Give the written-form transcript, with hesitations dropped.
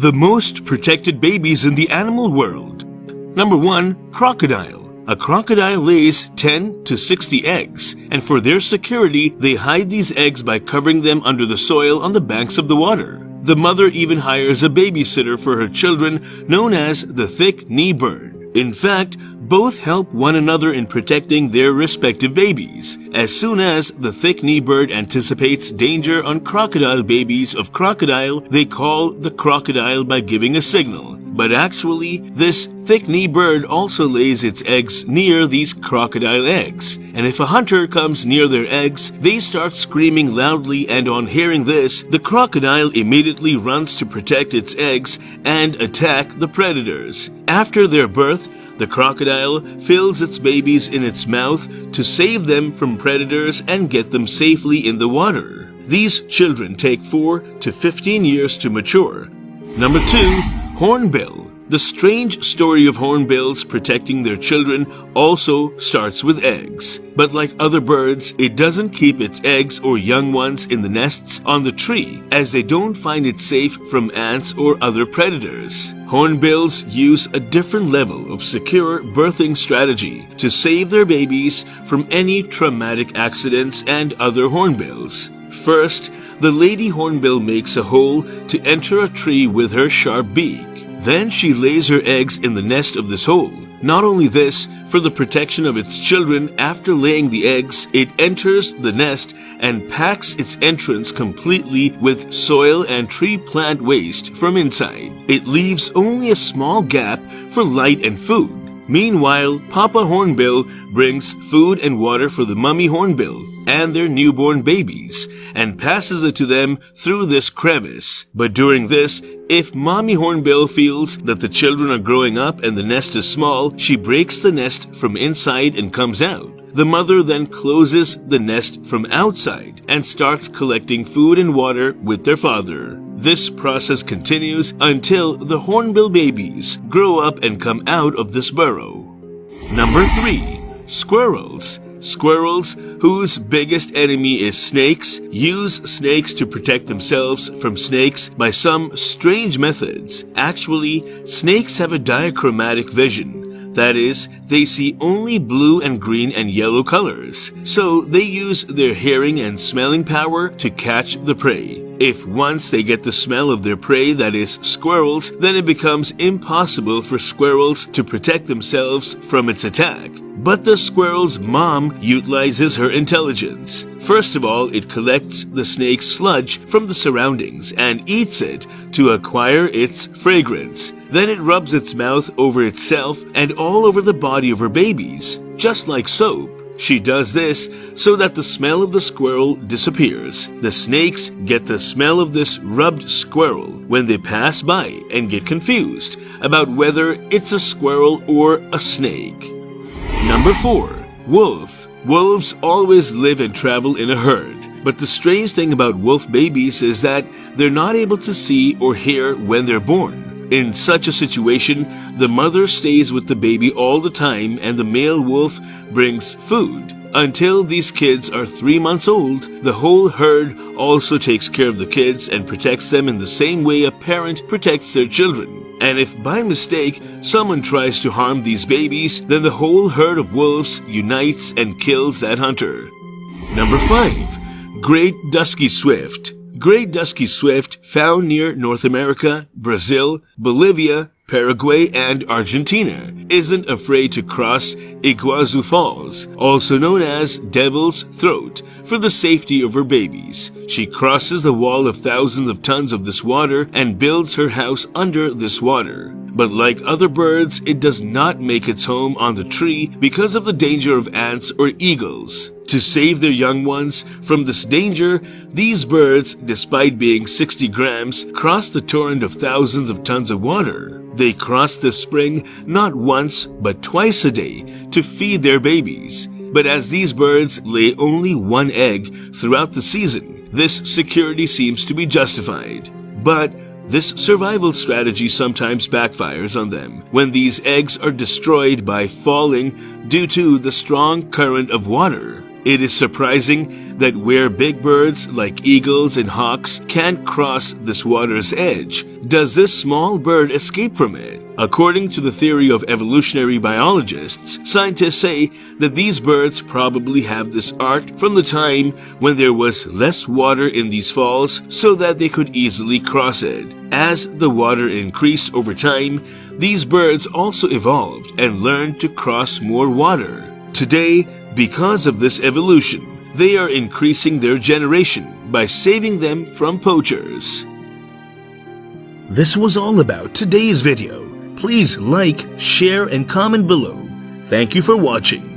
The most protected babies in the animal world. Number 1. Crocodile. A crocodile lays 10 to 60 eggs, and for their security, they hide these eggs by covering them under the soil on the banks of the water. The mother even hires a babysitter for her children, known as the thick-knee bird. In fact, both help one another in protecting their respective babies. As soon as the thick-knee bird anticipates danger on crocodile babies of crocodile, they call the crocodile by giving a signal. But actually, this thick-knee bird also lays its eggs near these crocodile eggs. And if a hunter comes near their eggs, they start screaming loudly, and on hearing this, the crocodile immediately runs to protect its eggs and attack the predators. After their birth, the crocodile fills its babies in its mouth to save them from predators and get them safely in the water. These children take 4 to 15 years to mature. Number 2. Hornbill. The strange story of hornbills protecting their children also starts with eggs. But like other birds, it doesn't keep its eggs or young ones in the nests on the tree, as they don't find it safe from ants or other predators. Hornbills use a different level of secure birthing strategy to save their babies from any traumatic accidents and other hornbills. First, the lady hornbill makes a hole to enter a tree with her sharp beak. Then she lays her eggs in the nest of this hole. Not only this, for the protection of its children, after laying the eggs, it enters the nest and packs its entrance completely with soil and tree plant waste from inside. It leaves only a small gap for light and food. Meanwhile, Papa Hornbill brings food and water for the mummy hornbill and their newborn babies, and passes it to them through this crevice. But during this, if Mommy Hornbill feels that the children are growing up and the nest is small, she breaks the nest from inside and comes out. The mother then closes the nest from outside and starts collecting food and water with their father. This process continues until the hornbill babies grow up and come out of this burrow. Number 3. Squirrels. Squirrels, whose biggest enemy is snakes, use snakes to protect themselves from snakes by some strange methods. Actually, snakes have a diachromatic vision. That is, they see only blue and green and yellow colors. So they use their hearing and smelling power to catch the prey. If once they get the smell of their prey, that is squirrels, then it becomes impossible for squirrels to protect themselves from its attack. But the squirrel's mom utilizes her intelligence. First of all, it collects the snake's sludge from the surroundings and eats it to acquire its fragrance. Then it rubs its mouth over itself and all over the body of her babies, just like soap. She does this so that the smell of the squirrel disappears. The snakes get the smell of this rubbed squirrel when they pass by and get confused about whether it's a squirrel or a snake. Number 4. Wolf. Wolves always live and travel in a herd. But the strange thing about wolf babies is that they're not able to see or hear when they're born. In such a situation, the mother stays with the baby all the time and the male wolf brings food. Until these kids are 3 months old, the whole herd also takes care of the kids and protects them in the same way a parent protects their children. And if by mistake someone tries to harm these babies, then the whole herd of wolves unites and kills that hunter. Number 5. Great Dusky Swift. Great Dusky Swift, found near North America, Brazil, Bolivia, Paraguay, and Argentina, isn't afraid to cross Iguazu Falls, also known as Devil's Throat, for the safety of her babies. She crosses the wall of thousands of tons of this water and builds her house under this water. But like other birds, it does not make its home on the tree because of the danger of ants or eagles. To save their young ones from this danger, these birds, despite being 60 grams, cross the torrent of thousands of tons of water. They cross the spring not once but twice a day to feed their babies. But as these birds lay only one egg throughout the season, this security seems to be justified. But this survival strategy sometimes backfires on them when these eggs are destroyed by falling due to the strong current of water. It is surprising that where big birds like eagles and hawks can't cross this water's edge, does this small bird escape from it? According to the theory of evolutionary biologists, scientists say that these birds probably have this art from the time when there was less water in these falls so that they could easily cross it. As the water increased over time, these birds also evolved and learned to cross more water. Today, because of this evolution, they are increasing their generation by saving them from poachers. This was all about today's video. Please like, share, and comment below. Thank you for watching.